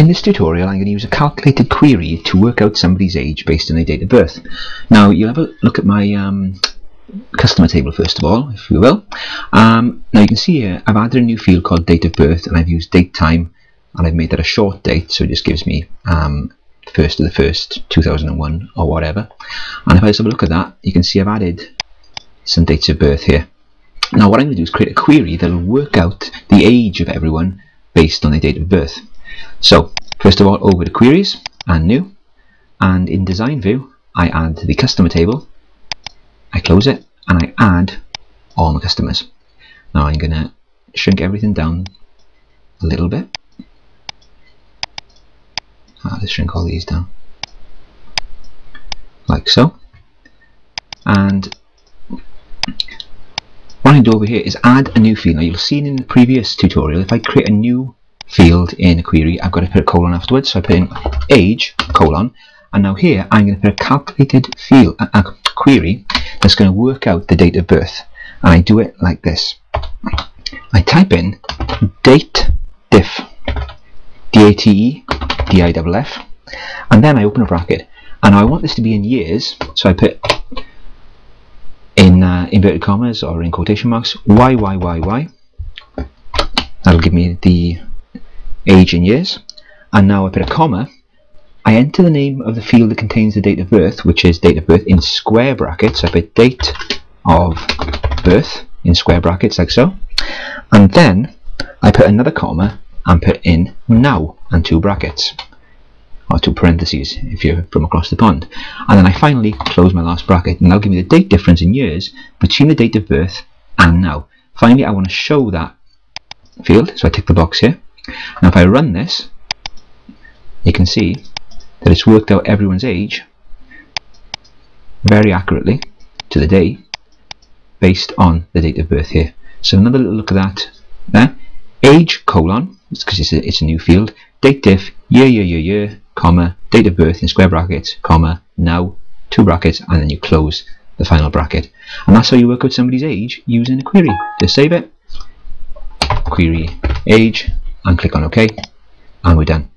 In this tutorial, I'm going to use a calculated query to work out somebody's age based on their date of birth. Now, you'll have a look at my customer table first of all, if you will. Now you can see here, I've added a new field called date of birth, and I've used date time, and I've made that a short date, so it just gives me 1st of the 1st, 2001, or whatever. And if I just have a look at that, you can see I've added some dates of birth here. Now what I'm going to do is create a query that will work out the age of everyone based on their date of birth. So first of all, over to queries and new, and in design view I add the customer table, I close it, and I add all my customers. Now I'm going to shrink everything down a little bit. Let's shrink all these down like so, and what I do over here is add a new field. Now you'll have seen in the previous tutorial, if I create a new field in a query, I've got to put a colon afterwards, so I put in age, colon, and now here I'm going to put a calculated field, a query that's going to work out the date of birth, and I do it like this. I type in DateDiff, D-A-T-E-D-I-F-F, and then I open a bracket, and I want this to be in years, so I put in inverted commas or in quotation marks Y. That'll give me the age in years, and now I put a comma. I enter the name of the field that contains the date of birth, which is date of birth, in square brackets. I put date of birth in square brackets like so, and then I put another comma and put in now and 2 brackets, or 2 parentheses if you're from across the pond, and then I finally close my last bracket, and that'll give me the date difference in years between the date of birth and now. Finally, I want to show that field, so I tick the box here. Now if I run this, you can see that it's worked out everyone's age very accurately to the day based on the date of birth here. So another little look at that there. Age, colon, because it's a new field, date diff, year, comma, date of birth in square brackets, comma, now, 2 brackets, and then you close the final bracket. And that's how you work out somebody's age using a query. Just save it, query age, and click on OK, and we're done.